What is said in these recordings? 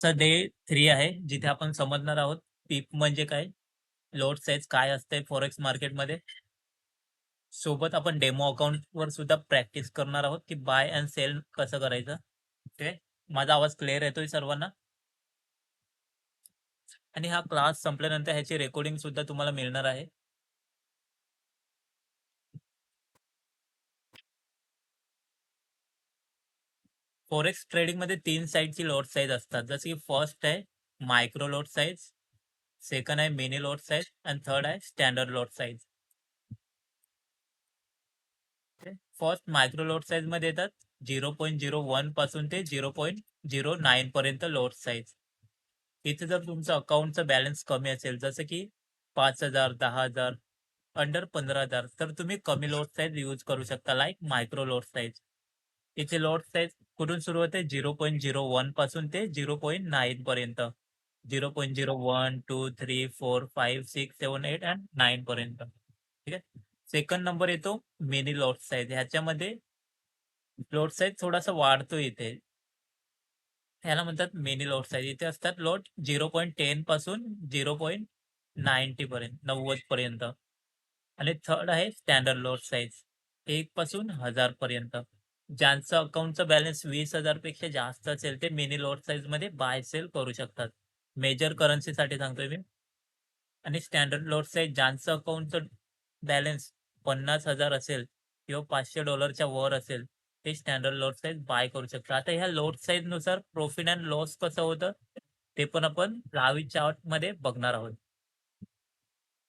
Day 3 आहे, जिथे आपण समजणार आहोत पीप म्हणजे काय, लोड साईज काय असते फॉरेक्स मार्केटमध्ये. सोबत आपण डेमो अकाउंटवर सुद्धा प्रॅक्टिस करणार आहोत, की बाय अँड सेल कसं करायचं. ओके. माझा आवाज क्लिअर येतोय सर्वांना? आणि हा क्लास संपल्यानंतर ह्याची रेकॉर्डिंग सुद्धा तुम्हाला मिळणार आहे. फॉरेक्स ट्रेडिंगमध्ये 3 साईजची लोड साईज असतात. जसं की फर्स्ट आहे मायक्रो लोड साईज, सेकंड आहे मिनी लोड साईज आणि थर्ड आहे standard load size. First micro load size मध्ये येतात 0.01 पासून ते 0.09 पर्यंत लोड साईज. इथे जर तुमचं अकाउंटचं बॅलन्स कमी असेल, जसं की 5,000, 10,000, अंडर 15,000, तर तुम्ही कमी लोड साईज यूज करू शकता, लाईक मायक्रो लोड साईज. इथे लोड साईज कुठून सुरू होते? 0.01 पासून ते 0.9 पर्यंत. 0.01, 2, 3, 4, 5, 6, 7, 8 अँड 9 पर्यंत. ठीक आहे. सेकंड नंबर येतो मिनी लॉट साईज. ह्याच्यामध्ये लोड साईज थोडासा वाढतो इथे. ह्याला म्हणतात मिनी लोड साईज. इथे असतात लोड 0.10 पासून 0.90 पर्यंत, 90 पर्यंत. आणि थर्ड आहे स्टँडर्ड लोड साईज, 1 पासून 1000 पर्यंत. ज्यांचं अकाउंटचं बॅलन्स 20,000 पेक्षा जास्त असेल, ते मिनी लॉट साईज मध्ये बाय सेल करू शकतात. मेजर करन्सीसाठी सांगतोय मी. आणि स्टँडर्ड लोड साईज ज्यांचं अकाउंटचं बॅलन्स 50,000 असेल किंवा $500 वर असेल, ते स्टँडर्ड लोड साईज बाय करू शकतात. आता ह्या लोड साईज नुसार प्रॉफिट अँड लॉस कसं होतं, ते पण आपण लाईव्ह चार्ट मध्ये बघणार आहोत.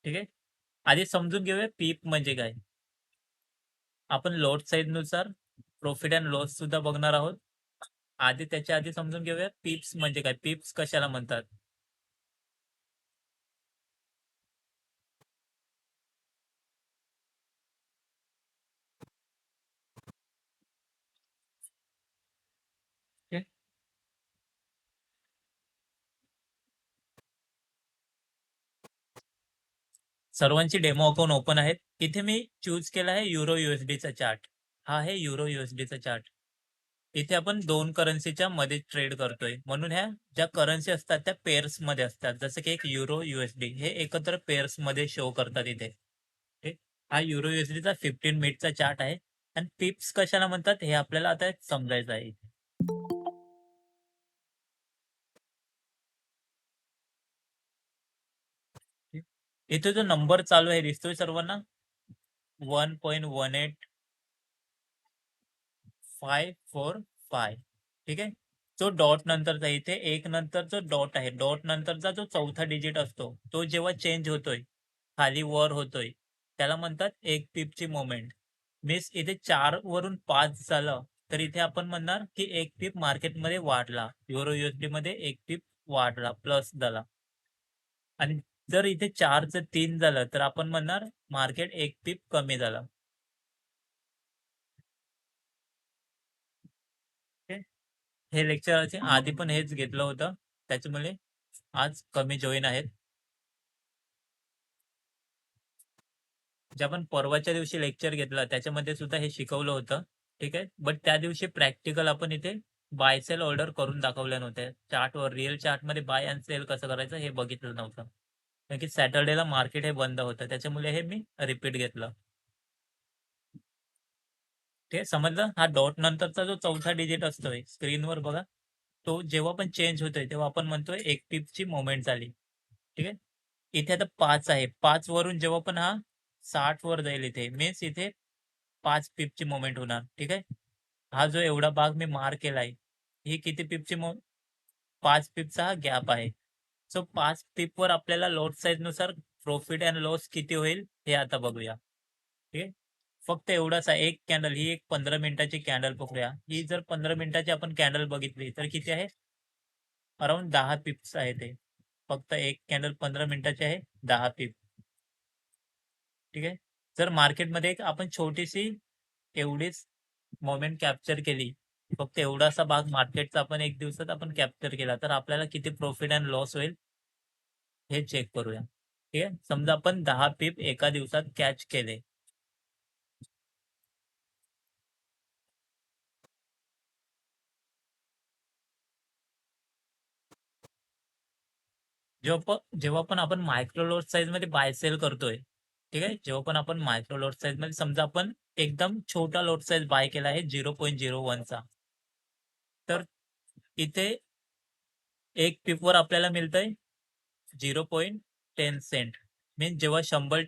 ठीक आहे. आधी समजून घेऊया पीप म्हणजे काय. आपण लोड साईज नुसार प्रॉफिट अँड लॉस सुद्धा बघणार आहोत. आधी त्याच्या आधी समजून घेऊया पीप्स म्हणजे काय, पीप्स कशाला म्हणतात. सर्वांची डेमो अकाउंट ओपन आहेत. इथे मी चूज केला आहे युरो यूएसडीचा चार्ट. हा आहे युरो यूएसडीचा चार्ट. इथे आपण दोन करन्सीच्या मध्ये ट्रेड करतोय, म्हणून ह्या ज्या करन्सी असतात त्या पेअर्स मध्ये असतात. जसं की एक युरो यूएसडी हे एकत्र पेअर्स मध्ये शो करतात इथे. ठीक. हा युरो यूएसडीचा 15 मिनिटचा चार्ट आहे. आणि पिप्स कशाला म्हणतात हे आपल्याला आता समजायचं आहे. ठीक. इथे जो नंबर चालू आहे दिसतोय सर्वांना, 1.18545. ठीक आहे. जो डॉट नंतरचा इथे एक नंतर जो डॉट आहे, डॉट नंतरचा जो चौथा डिजिट असतो, तो जेव्हा चेंज होतोय, खाली वर होतोय, त्याला म्हणतात एक पीपची मोमेंट. मीन्स इथे 4 वरून 5 झालं, तर इथे आपण म्हणणार की एक पीप मार्केटमध्ये वाढला, युरो युएसडी मध्ये एक पीप वाढला, प्लस झाला. आणि जर इथे 4चं 3 झालं, तर आपण म्हणणार मार्केट एक पीप कमी झाला. ओके. हे लेक्चर आधी पण हेच घेतलं होतं, त्याच्यामुळे आज कमी जॉईन आहेत. जे आपण परवाच्या दिवशी लेक्चर घेतलं त्याच्यामध्ये सुद्धा हे शिकवलं होतं. ठीक आहे. बट त्या दिवशी प्रॅक्टिकल आपण इथे बाय सेल ऑर्डर करून दाखवल्या नव्हत्या. चार्टवर रिअल चार्टमध्ये बाय अँड सेल कसं करायचं हे बघितलं नव्हतं. कारण की सॅटर्डेला मार्केट हे बंद होतं. त्याच्यामुळे हे मी रिपीट घेतलं. ते समजलं? हा डॉट नंतरचा जो चौथा डिजिट असतोय स्क्रीनवर बघा. तो जेव्हा पण चेंज होतोय तेव्हा आपण म्हणतोय एक टिपची मोमेंट झाली. ठीक आहे. इथे आता 5 आहे. 5 वरून जेव्हा पण हा 60 वर जाईल इथे मीन्स इथे 5 पिपची मोमेंट होणार. ठीक आहे. हा जो एवढा भाग मी मार्क केलाय, ही किती पिपची 5 पिपचा हा गॅप आहे. सो 5 पिपवर आपल्याला लॉट साईज नुसार प्रॉफिट अँड लॉस किती होईल हे आता बघूया. ठीक आहे. फक्त एवढाच आहे. एक कॅन्डल, ही एक 15 मिनिटाची कॅन्डल पकडूया. ही जर 15 मिनिटाची आपण कॅन्डल बघितली तर किती आहे? अराउंड 10 पिप्स आहे ते. फक्त एक कॅन्डल 15 मिनिटाची आहे, 10 पिप. ठीक आहे. जर मार्केटमध्ये एक आपण छोटीशी एवढीच मोमेंट कॅप्चर केली, फक्त एवढासा भाग मार्केटचा आपण एक दिवसात आपण कॅप्चर केला, तर आपल्याला किती प्रॉफिट अँड लॉस होईल हे चेक करूया. ठीक आहे. समजा आपण 10 पिप एका दिवसात कॅच केले. जेव्हा पण आपण मायक्रो लोट साईज मध्ये बाय सेल करतोय, ठीक आहे. जेव्हा पण आपण मायक्रो लोट साईज मध्ये समजा आपण एकदम छोटा लोट साईज बाय केला आहे 0.01चा, तर इथे एक पिपवर आपल्याला मिळतंय 0.10 सेंट. मीन्स जेव्हा 100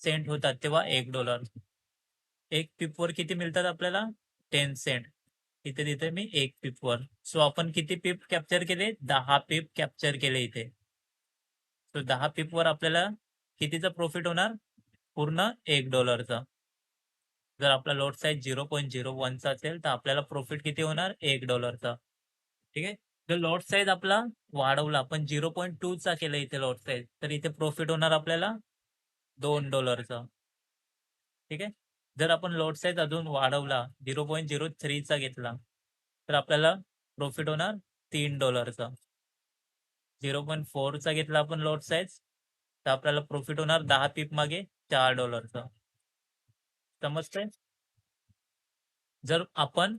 सेंट होतात तेव्हा $1. एक पिपवर किती मिळतात आपल्याला? 10 सेंट. इथे तिथे मी एक पिपवर. सो आपण किती पीप कॅप्चर केले? 10 पीप कॅप्चर केले इथे. सो 10 पीपवर आपल्याला कितीचा प्रॉफिट होणार? पूर्ण $1. जर आपला लॉट साइज 0.01चा असेल, तर आपल्याला प्रॉफिट किती होणार? $1. ठीक आहे. जर लॉट साइज आपला वाढवला, आपण 0.2चा केला इथे लॉट साइज, तर इथे प्रॉफिट होणार आपल्याला $2. ठीक आहे. जर आपण लॉट साइज अजून वाढवला, 0.03चा घेतला, तर आपल्याला प्रॉफिट होणार $3. 0.4चा घेतला आपण लॉट साइज, तर आपल्याला प्रॉफिट होणार 10 पीप मागे $4. समजतंय? जर आपण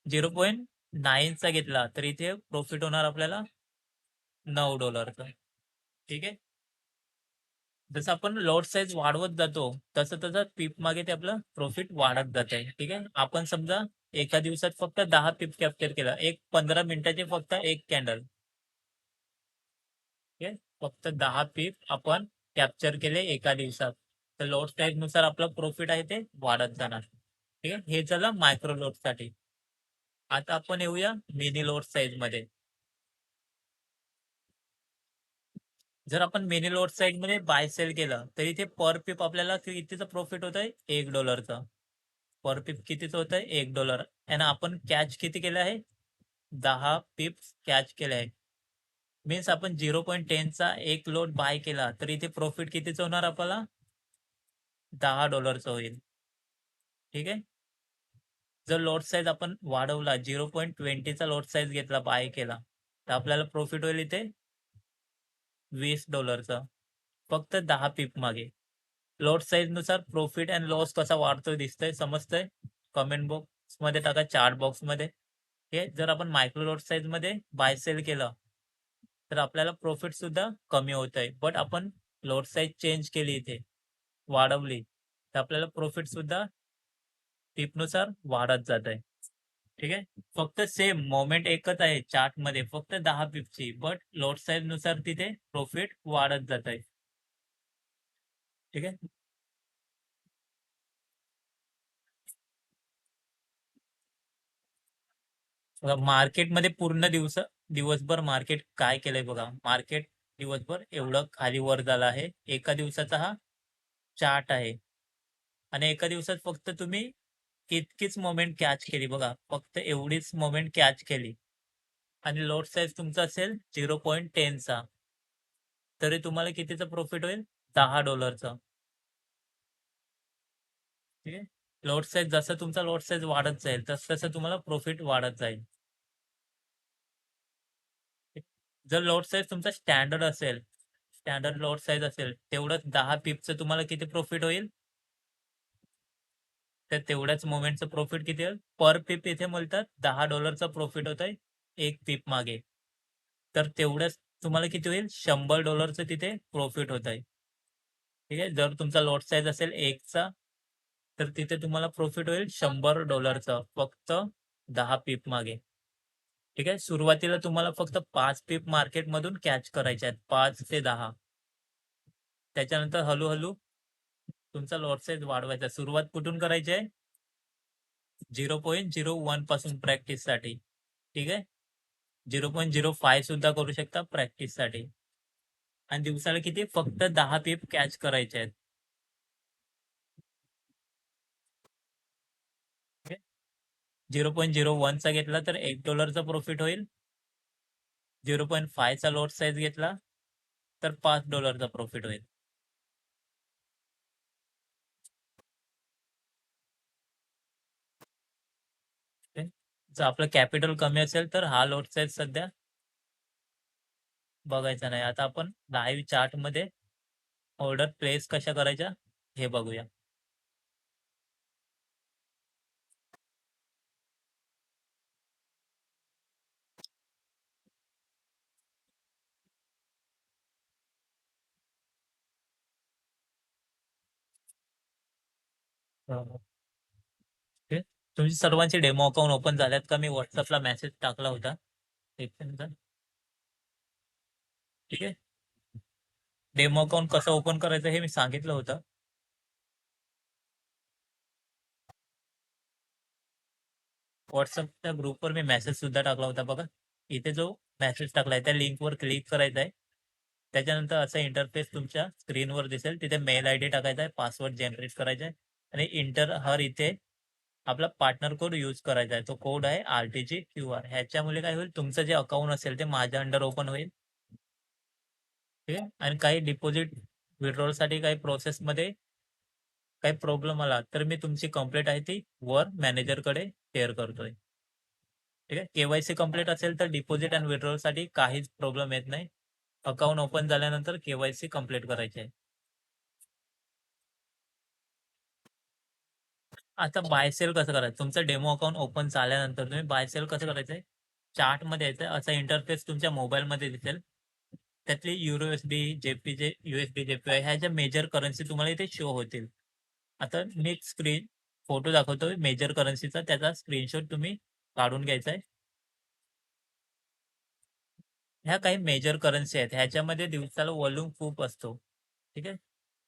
0.9चा घेतला, तर इथे प्रॉफिट होणार आपल्याला $9. ठीक आहे. जसं आपण लॉट साइज वाढवत जातो, तसं पीप मागे ते आपलं प्रॉफिट वाढत जात आहे. ठीक आहे. आपण समजा एका दिवसात फक्त 10 पीप कॅप्चर केला. 15 मिनिटाचे फक्त एक कॅन्डल. ठीक आहे. फक्त 10 पीप आपण कॅप्चर केले एका दिवसात. तर लॉट साइज नुसार आपलं प्रॉफिट आहे ते वाढत जाणार. ठीक आहे. हे झालं मायक्रो लोटसाठी. आता आपण येऊया मिनी लोट साइज मध्ये. जर आपण मिनी लोट साइज मध्ये बाय सेल केलं, तर इथे पर पीप आपल्याला कितीचं प्रॉफिट होत आहे? $1. पर पीप कितीचं होत आहे? $1. आणि आपण कॅच किती केलं आहे? 10 पिप्स कॅच केले आहे. मीन्स आपण 0.10चा एक लोट बाय केला, तर इथे प्रॉफिट कितीचं होणार आपल्याला? $10 होईल. ठीक आहे. जर लॉट साइज आपण वाढवला, 0.20चा लॉट साइज घेतला, बाय केला, तर आपल्याला प्रॉफिट होईल इथे $20. फक्त 10 पीप मागे. लॉट साइज नुसार प्रॉफिट अँड लॉस कसा वाढतोय दिसतंय, समजतंय? कमेंट बॉक्स मध्ये टाका, चार्ट बॉक्स मध्ये. हे जर आपण मायक्रो लॉट साइज मध्ये बाय सेल केलं, तर आपल्याला प्रॉफिट सुद्धा कमी होत आहे. बट आपण लॉट साइज चेंज केली, इथे वाढवली, तर आपल्याला प्रॉफिट सुद्धा टिपनुसार वाढत जात आहे. ठीक आहे. फक्त सेम मोमेंट एकच आहे चार्ट मध्ये, फक्त 10 पिपची, बट लॉट साइज नुसार तिथे प्रॉफिट वाढत जात आहे. ठीक आहे. मार्केटमध्ये पूर्ण दिवसभर मार्केट काय केलंय बघा. मार्केट दिवसभर एवढं खाली वर झालं आहे. एका दिवसाचा हा चार्ट आहे. आणि एका दिवसात फक्त तुम्ही इतकीच मोमेंट कॅच केली बघा. फक्त एवढीच मोमेंट कॅच केली. आणि लॉट साइज तुमचा असेल 0.10चा. तरी तुम्हाला कितीचं प्रॉफिट होईल? $10. ठीक आहे. लॉट साइज जसं तुमचा लॉट साइज वाढत जाईल, तसं तुम्हाला प्रॉफिट वाढत जाईल. जर लॉट साइज तुमचा स्टँडर्ड असेल, स्टँडर्ड लॉट साइज असेल, तेवढंच 10 पिपचं तुम्हाला किती प्रॉफिट होईल? तर तेवढ्याच मोमेंटचं प्रॉफिट किती होईल? पर पिप इथे म्हणतात $10चा प्रॉफिट होत आहे एक पिप मागे. तर तेवढंच तुम्हाला किती होईल? $100चं तिथे प्रॉफिट होत आहे. ठीक आहे. जर तुमचा लॉट साइज असेल 1चा, तर तिथे तुम्हाला प्रॉफिट होईल $100चा फक्त 10 पीप मागे. ठीक आहे. सुरुवातीला तुम्हाला फक्त 5 पीप मार्केटमधून कॅच करायचे आहेत, 5 ते 10. त्याच्यानंतर हळू तुमचा लॉट साइज वाढवायचा. सुरुवात कुठून करायची आहे? 0.01 पासून प्रॅक्टिससाठी. ठीक आहे. 0.05 सुद्धा करू शकता प्रॅक्टिससाठी. आणि दिवसाला किती? फक्त 10 पीप कॅच करायचे आहेत. 0.01चा घेतला तर $1चा प्रॉफिट होईल. 0.5चा लॉट साइज घेतला तर $5चा प्रॉफिट होईल. ओके. जर आपलं कॅपिटल कमी असेल, तर हा लॉट साइज सध्या बघायचा नाही. आता आपण लाईव्ह चार्टमध्ये ऑर्डर प्लेस कशा करायच्या हे बघूया. ओके. तुमची सर्वांची डेमो अकाउंट ओपन झाल्यात का? मी व्हॉट्सअपला मेसेज टाकला होता एक मिनिट. ठीक आहे. डेमो अकाउंट कसं ओपन करायचं हे मी सांगितलं होतं. व्हॉट्सअपच्या ग्रुपवर मी मेसेज सुद्धा टाकला होता बघा. इथे जो मेसेज टाकलाय त्या लिंकवर क्लिक करायचं आहे. त्याच्यानंतर असा इंटरफेस तुमच्या स्क्रीनवर दिसेल. तिथे मेल आयडी टाकायचा आहे, पासवर्ड जनरेट करायचा आहे आणि इंटर हर इथे आपला पार्टनर कोड यूज करायचा आहे. तो कोड आहे RTGQR. ह्याच्यामुळे काय होईल, तुमचं जे अकाउंट असेल ते माझ्या अंडर ओपन होईल. ठीक आहे. आणि काही डिपॉझिट विड्रॉलसाठी काही प्रोसेसमध्ये काही प्रॉब्लेम आला तर मी तुमची कंप्लेंट आहे ती वर मॅनेजरकडे शेअर करतोय. ठीक आहे. KYC कंप्लीट असेल तर डिपॉझिट आणि विड्रॉलसाठी काहीच प्रॉब्लेम येत नाही. अकाउंट ओपन झाल्यानंतर KYC कंप्लीट करायचे आहे. आता बाय सेल कसं करायचं? तुमचं डेमो अकाउंट ओपन झाल्यानंतर तुम्ही बाय सेल कसं करायचंय? चार्टमध्ये यायचं, असा इंटरफेस तुमच्या मोबाईलमध्ये दिसेल. त्यातली युरो-USD, JPY, USD, JPY ह्या ज्या मेजर करन्सी तुम्हाला इथे शो होतील. आता मी एक फोटो दाखवतोय मेजर करन्सीचा, त्याचा स्क्रीनशॉट तुम्ही काढून घ्यायचा आहे. ह्या काही मेजर करन्सी आहेत. ह्याच्यामध्ये दिवसाला व्हॉल्यूम खूप असतो. ठीक आहे.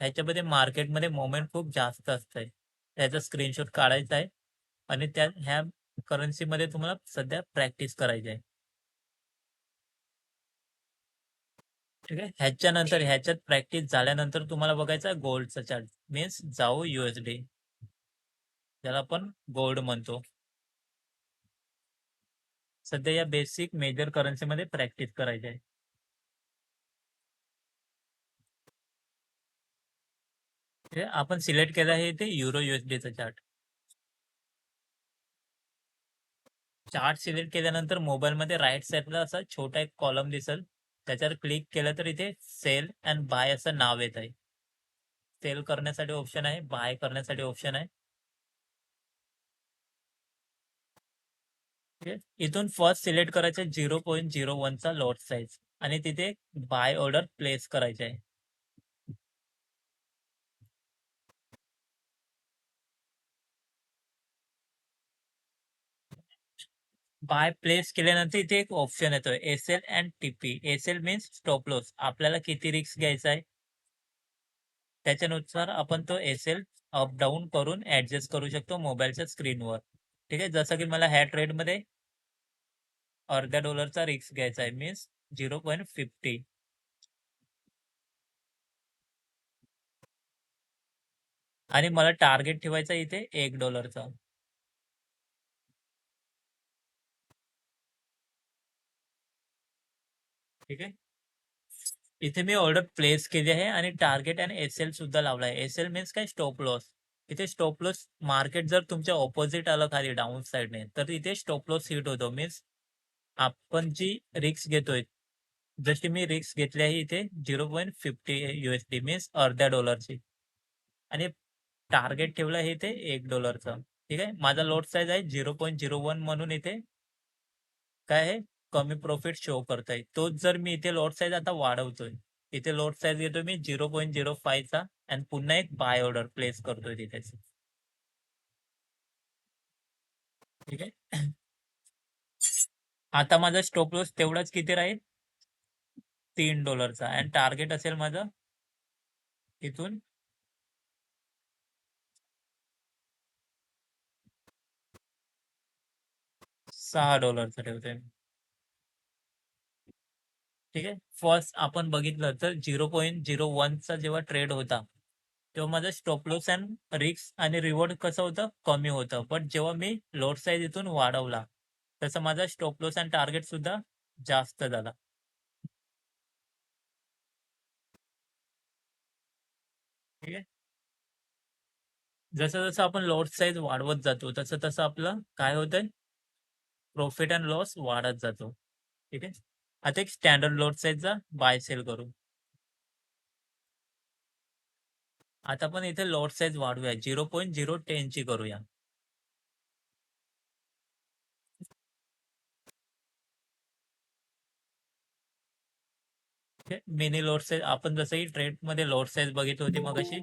ह्याच्यामध्ये मार्केटमध्ये मोमेंट खूप जास्त असतंय. त्याचा स्क्रीनशॉट काढायचा आहे आणि ह्या करन्सीमध्ये तुम्हाला सध्या प्रॅक्टिस करायची आहे. ठीक आहे. ह्याच्यानंतर ह्याच्यात प्रॅक्टिस झाल्यानंतर तुम्हाला बघायचा आहे गोल्डचा चार्ट, मीन्स जाऊ USD, ज्याला आपण गोल्ड म्हणतो. सध्या या बेसिक मेजर करन्सीमध्ये प्रॅक्टिस करायची आहे. ठीक आहे. आपण सिलेक्ट केलं आहे ते युरो-USDचा चार्ट. चार्ट सिलेक्ट केल्यानंतर मोबाईलमध्ये राईट साईडला असा छोटा एक कॉलम दिसेल. त्याच्यावर क्लिक केलं तर इथे सेल अँड बाय असं नाव येत आहे. सेल करण्यासाठी ऑप्शन आहे, बाय करण्यासाठी ऑप्शन आहे. ठीक आहे. इथून फर्स्ट सिलेक्ट करायचं 0.01चा लॉट साईज आणि तिथे बाय ऑर्डर प्लेस करायचे आहे. बाय प्लेस केल्यानंतर इथे एक ऑप्शन येतोय SL and TP. SL means stop loss. आपल्याला किती रिस्क घ्यायचा आहे त्याच्यानुसार आपण तो SL अप डाऊन करून ऍडजस्ट करू शकतो मोबाईलच्या स्क्रीनवर. ठीक आहे. जसं की मला ह्या ट्रेडमध्ये अर्ध्या डॉलरचा रिस्क घ्यायचा आहे, मीन्स 0.50 आणि मला टार्गेट ठेवायचा इथे $1. ठीक आहे. इथे मी ऑर्डर प्लेस केली आहे आणि टार्गेट आणि SL सुद्धा लावला आहे. SL मीन्स काय, स्टॉप लॉस. इथे स्टॉप लॉस मार्केट जर तुमच्या ऑपोजिट आलं खाली डाऊन साईडने तर इथे स्टॉप लॉस हिट होतो. मीन्स आपण जी रिस्क घेतोय, जशी मी रिस्क घेतली आहे इथे 0.50 USD मीन्स अर्ध्या डॉलरची आणि टार्गेट ठेवलं आहे इथे $1. ठीक आहे. माझा लॉट साईज आहे 0.01 म्हणून इथे काय आहे, कमी प्रॉफिट शो करताय. तोच जर मी इथे लॉट साईज आता वाढवतोय. इथे लॉट साईज घेतोय मी 0.05चा आणि पुन्हा एक बाय ऑर्डर प्लेस करतोय तिथेच. ठीक आहे. आता माझा स्टॉप लॉस तेवढाच किती राहील, $3 आणि टार्गेट असेल माझं इथून $6 ठेवतोय. ठीक आहे. फर्स्ट आपण बघितलं तर 0.01चा जेव्हा ट्रेड होता तेव्हा माझं स्टॉप लॉस अँड रिस्क आणि रिवॉर्ड कसं होतं, कमी होतं. बट जेव्हा मी लॉट साईज इथून वाढवला तसं माझा स्टॉप लॉस अँड टार्गेट सुद्धा जास्त झाला. ठीक आहे. जसं जसं आपण लॉट साईज वाढवत जातो तसं तसं आपलं काय होतंय, प्रॉफिट अँड लॉस वाढत जातो. ठीक आहे. आता एक स्टँडर्ड लॉट साईजचा बाय सेल करू. आता आपण इथे लॉट साईज वाढवूया, 0.010 ची करूया. मिनी लॉट साईज आपण जसं की ट्रेड मध्ये लॉट साईज बघितली होती मग अशी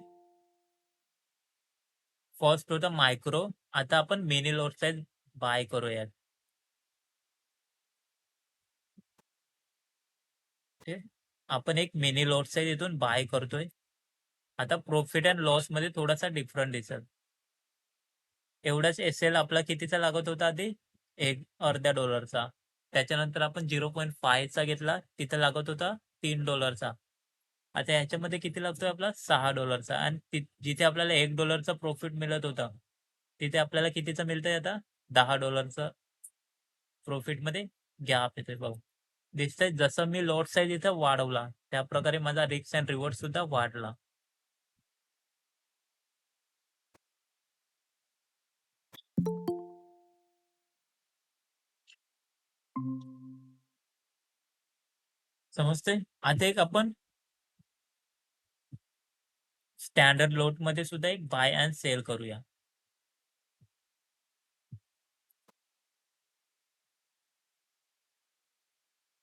फर्स्ट होता मायक्रो. आता आपण मिनी लॉट साईज बाय करूयात. ओके. आपण एक मिनी लॉट साईज इथून बाय करतोय. आता प्रॉफिट अँड लॉस मध्ये थोडासा डिफरंट दिसेल. एवढाच एस-एल आपला कितीचा लागत होता आधी? एक अर्ध्या डॉलरचा. त्याच्यानंतर आपण 0.5 चा घेतला, तिथं लागत होता $3. आता ह्याच्यामध्ये किती लागतोय आपला? $6 आणि जिथे आपल्याला $1 प्रॉफिट मिळत होता, तिथे आपल्याला कितीचं मिळतंय आता? $10 प्रॉफिटमध्ये गॅप येतोय बघा. दिसतंय जसं मी लॉट साईज इथं वाढवला, त्याप्रकारे माझा रिस्क अँड रिवॉर्ड सुद्धा वाढला. समजतंय? आता एक आपण स्टँडर्ड लॉटमध्ये सुद्धा एक बाय अँड सेल करूया.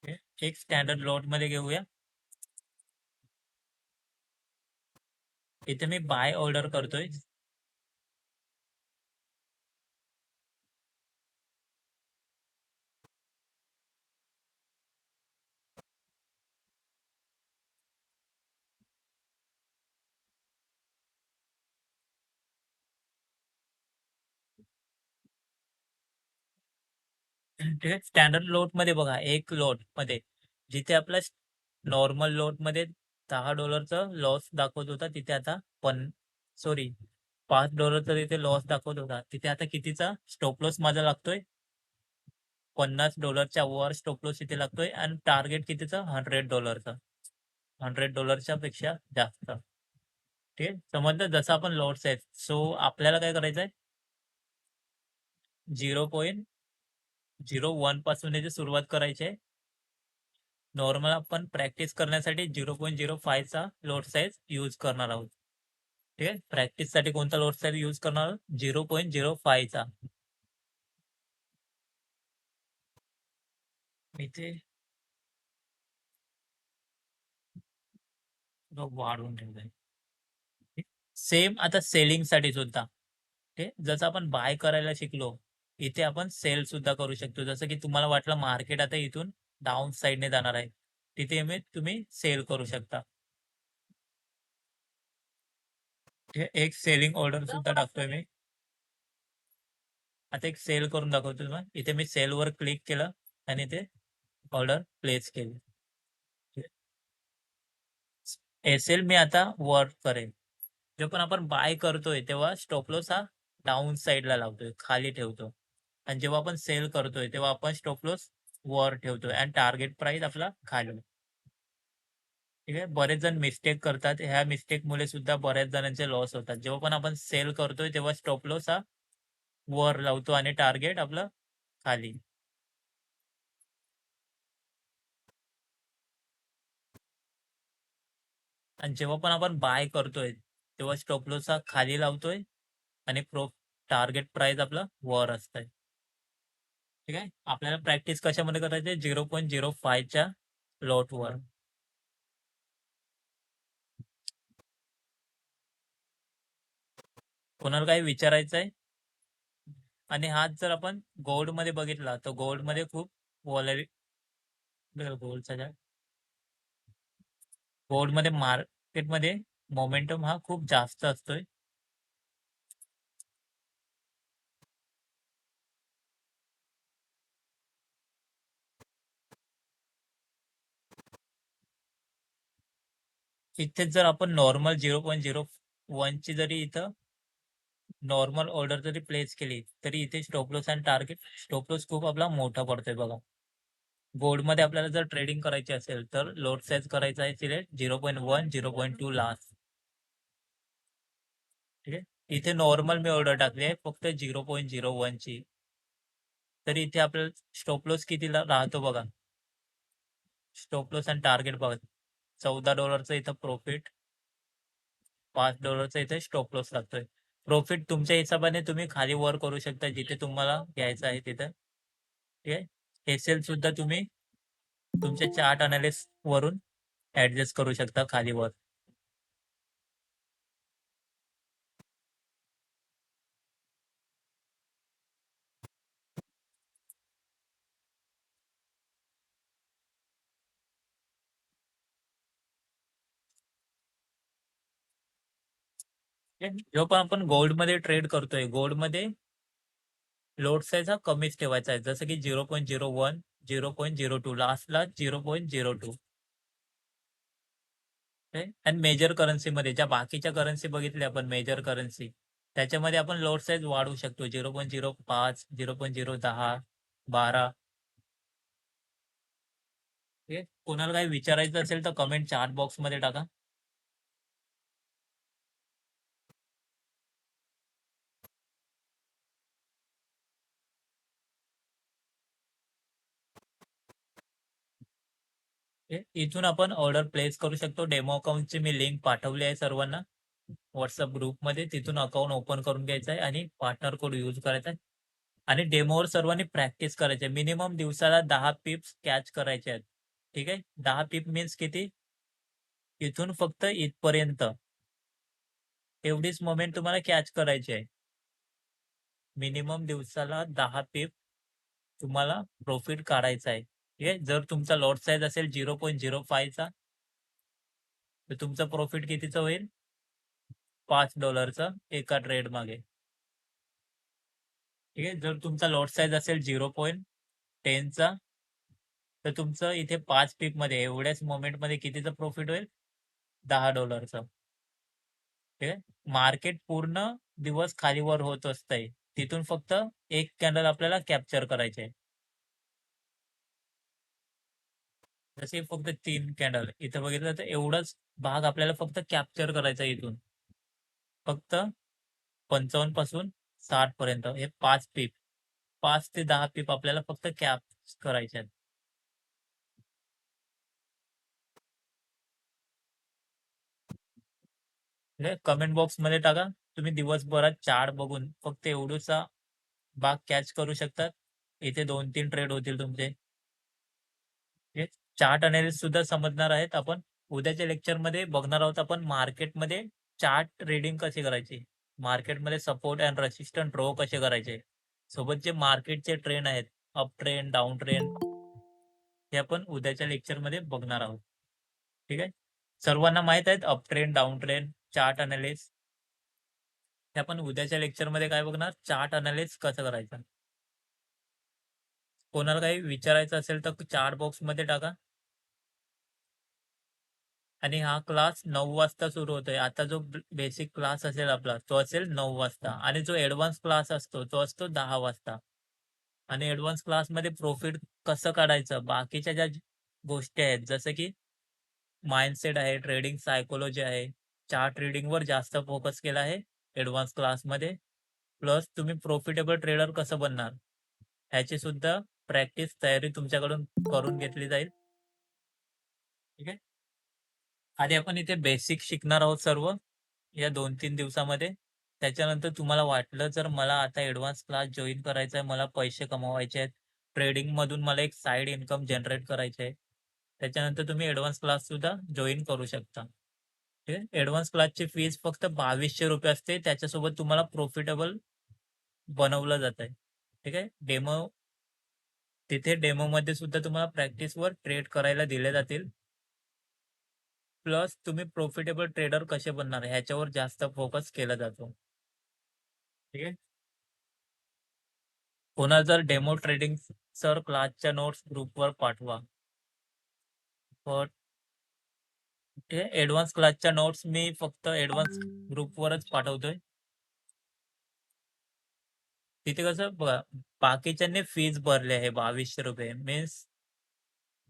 ओके. एक स्टँडर्ड लॉटमध्ये घेऊया. इथे मी बाय ऑर्डर करतोय. स्टँडर्ड लॉटमध्ये बघा, एक लॉटमध्ये जिथे आपला नॉर्मल लॉटमध्ये $10चा लॉस दाखवत होता, तिथे आता सॉरी $5चा तिथे लॉस दाखवत होता. तिथे आता कितीचा स्टॉप लॉस माझा लागतोय? $50च्या वर स्टॉप लॉस इथे लागतोय आणि टार्गेट कितीचा? $100चा. $100च्या पेक्षा जास्त. ठीक आहे. समजलं? जसं आपण लॉट्स आहेत. सो आपल्याला काय करायचंय? 0.01 पासून याची सुरुवात करायची आहे. नॉर्मल आपण प्रॅक्टिस करण्यासाठी 0.05 चा लोड साईज यूज करणार आहोत. ठीक आहे. प्रॅक्टिससाठी कोणता लोड साईज यूज करणार आहोत? 0.05 चा. इथे वाढवून ठेवलंय. सेम आता सेलिंगसाठी सुद्धा. ठीक जसं आपण बाय करायला शिकलो, इथे आपण सेल सुद्धा करू शकतो. जसं की तुम्हाला वाटलं मार्केट आता इथून डाउन साइडने जाणार आहे. तिथे तुम्ही सेल करू शकता. ठीक आहे. एक सेलिंग ऑर्डर सुद्धा टाकतोय मी. आता एक सेल करून दाखवतो तुम्हाला. इथे मी सेलवर क्लिक केलं आणि इथे ऑर्डर प्लेस केली. एस-एल मी आता वर करेल. जेव्हा पण आपण बाय करतोय तेव्हा स्टॉप लॉस हा डाउन साइडला लावतोय, खाली ठेवतो. आणि जेव्हा आपण सेल करतोय तेव्हा आपण स्टॉप लॉस वर ठेवतोय आणि टार्गेट प्राइस आपला खाली. ठीक आहे. बरेच जण मिस्टेक करतात. ह्या मिस्टेकमुळे सुद्धा बऱ्याच जणांचे लॉस होतात. जेव्हा पण आपण सेल करतोय तेव्हा स्टॉप लॉस हा वर लावतो आणि टार्गेट आपलं खाली. आणि जेव्हा पण आपण बाय करतोय, तेव्हा स्टॉप लॉस हा खाली लावतोय आणि टार्गेट प्राइस आपला वर असतंय. ठीक आहे. आपल्याला प्रॅक्टिस कशामध्ये करायची आहे? 0.05 च्या लॉटवर. कोणाला काही विचारायचं आहे? आणि हाच जर आपण गोल्डमध्ये बघितला, तर गोल्डमध्ये खूप गोल्डचा गोल्डमध्ये मार्केटमध्ये मोमेंटम हा खूप जास्त असतोय. इथेच जर आपण नॉर्मल 0.01 ची जरी इथं नॉर्मल ऑर्डर जरी प्लेस केली, तरी इथे स्टॉप लॉस आणि टार्गेट स्टॉप लॉस खूप आपला मोठा पडतोय बघा. गोल्डमध्ये आपल्याला जर ट्रेडिंग करायची असेल, तर लोड साईज करायचा आहे सिलेक्ट 0.1, 0.2 लास्ट. ठीक आहे. इथे नॉर्मल मी ऑर्डर टाकली आहे फक्त 0.01 ची. तरी इथे आपल्याला स्टॉप लॉस किती राहतो बघा. स्टॉप लॉस आणि टार्गेट बघा. $14चं इथं प्रॉफिट, $5चा इथे स्टॉप लॉस लागतोय. प्रॉफिट तुमच्या हिशोबाने तुम्ही खाली वर करू शकता जिथे तुम्हाला घ्यायचं आहे तिथं. ठीक आहे. हे सेल सुद्धा तुम्ही तुमच्या चार्ट अनालिस्ट वरून ऍडजस्ट करू शकता खाली वर. जो पण आपण गोल्डमध्ये ट्रेड करतोय, गोल्डमध्ये लोड साईज हा कमीच ठेवायचा आहे. जसं की 0.01, 0.02 लास्टला 0.02. आणि मेजर करन्सीमध्ये ज्या बाकीच्या करन्सी बघितल्या आपण मेजर करन्सी, त्याच्यामध्ये आपण लोड साईज वाढवू शकतो. 0.05, 0.010, 12. ठीक आहे. कोणाला काही विचारायचं असेल तर कमेंट चॅट बॉक्समध्ये टाका. इथून आपण ऑर्डर प्लेस करू शकतो. डेमो अकाउंटची मी लिंक पाठवली आहे सर्वांना WhatsApp ग्रुपमध्ये. तिथून अकाउंट ओपन करून घ्यायचं आहे आणि पार्टनर कोड यूज करायचा आहे. आणि डेमोवर सर्वांनी प्रॅक्टिस करायची आहे. मिनिमम दिवसाला 10 पिप्स कॅच करायचे आहेत. ठीक आहे. 10 पिप मीन्स किती? इथून फक्त इथपर्यंत एवढीच मोमेंट तुम्हाला कॅच करायची आहे. मिनिमम दिवसाला 10 पिप तुम्हाला प्रॉफिट काढायचा आहे. ठीक आहे. जर तुमचा लॉट साईज असेल 0.05 चा, तर तुमचं प्रॉफिट कितीचं होईल? $5 एका ट्रेड मागे. ठीक आहे. जर तुमचा लॉट साईज असेल 0.10 चा, तर तुमचं इथे 5 पिपमध्ये एवढ्याच मोमेंटमध्ये कितीचं प्रॉफिट होईल? $10. ठीक आहे. मार्केट पूर्ण दिवस खालीवर होत असतंय. तिथून फक्त एक कॅन्डल आपल्याला कॅप्चर करायचे आहे. जसे फक्त 3 कॅन्डल इथं बघितलं तर एवढाच भाग आपल्याला फक्त कॅप्चर करायचा आहे इथून. फक्त 55 पासून 60 पर्यंत हे 5 पीप. 5 ते 10 पीप आपल्याला फक्त कॅप्च करायचे आहेत. म्हणजे कमेंट बॉक्समध्ये टाका. तुम्ही दिवसभरात चार्ट बघून फक्त एवढूसा भाग कॅच करू शकतात. इथे 2-3 ट्रेड होतील तुमचे. हे चार्ट अनालिसिस सुद्धा समजणार आहेत आपण. उद्याच्या लेक्चरमध्ये बघणार आहोत आपण मार्केटमध्ये चार्ट रीडिंग कशी करायची. मार्केटमध्ये सपोर्ट अँड रेसिस्टंट ड्रॉ कसे करायचे. सोबत जे मार्केटचे ट्रेंड आहेत, अप ट्रेंड, डाउन ट्रेंड, हे आपण उद्याच्या लेक्चरमध्ये बघणार आहोत. ठीक आहे. सर्वांना माहित आहेत up trend, down trend, chart analysis. हे आपण उद्याच्या लेक्चरमध्ये काय बघणार? चार्ट अनालिसिस कसं करायचं. कोणाला काही विचारायचं असेल तर चार्ट बॉक्समध्ये टाका. आणि हा क्लास 9 वाजता सुरू होतोय. आता जो बेसिक क्लास असेल आपला, तो असेल 9 वाजता आणि जो ॲडव्हान्स क्लास असतो, तो असतो 10 वाजता. आणि ॲडव्हान्स क्लासमध्ये प्रॉफिट कसं काढायचं, बाकीच्या ज्या गोष्टी आहेत, जसं की माइंडसेट आहे, ट्रेडिंग सायकॉलॉजी आहे, चार्ट रीडिंगवर जास्त फोकस केला आहे ॲडव्हान्स क्लासमध्ये. प्लस तुम्ही प्रॉफिटेबल ट्रेडर कसं बनणार, ह्याची सुद्धा प्रॅक्टिस तयारी तुमच्याकडून करून घेतली जाईल. ठीक आहे. आधी आपण इथे बेसिक शिकणार आहोत सर्व या 2-3 दिवसामध्ये. त्याच्यानंतर तुम्हाला वाटलं जर मला आता ॲडव्हान्स क्लास जॉइन करायचा आहे, मला पैसे कमवायचे आहेत, ट्रेडिंगमधून मला एक साइड इन्कम जनरेट करायचे आहे. त्याच्यानंतर तुम्ही ॲडव्हान्स क्लाससुद्धा जॉइन करू शकता. ठीक आहे. ॲडव्हान्स क्लासची फीस फक्त ₹2200 असते. त्याच्यासोबत तुम्हाला प्रॉफिटेबल बनवलं जातंय. ठीक आहे. तिथे डेमोमध्ये सुद्धा तुम्हाला प्रॅक्टिसवर ट्रेड करायला दिले जातील. प्लस तुम्ही प्रॉफिटेबल ट्रेडर कसे बनणार ह्याच्यावर जास्त फोकस केला जातो. ठीक आहे. पुन्हा जर डेमो ट्रेडिंग सर क्लासच्या नोट्स ग्रुपवर पाठवा. पण ते ॲडव्हान्स क्लासच्या नोट्स मी फक्त ॲडव्हान्स ग्रुपवरच पाठवतोय. तिथे कसं बघा, बाकीच्यांनी फीज भरली आहे ₹2200 मीन्स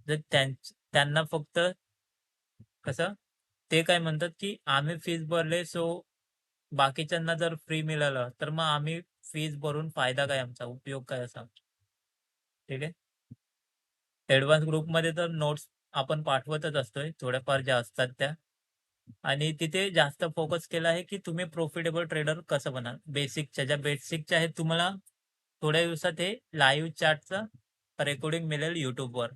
जर त्यांना फक्त कसं ते काय म्हणतात, की आम्ही फीज भरले सो बाकीच्यांना जर फ्री मिळालं, तर मग आम्ही फीज भरून फायदा काय आमचा, उपयोग काय असा? ठीक आहे. ॲडव्हान्स ग्रुपमध्ये तर नोट्स आपण पाठवतच असतोय, थोड्याफार ज्या असतात त्या. आणि तिथे जास्त फोकस केला आहे, की तुम्ही प्रॉफिटेबल ट्रेडर कसं बनाल. ज्या बेसिकच्या आहेत तुम्हाला थोड्या दिवसात हे लाईव्ह चॅटचं रेकॉर्डिंग मिळेल YouTubeवर.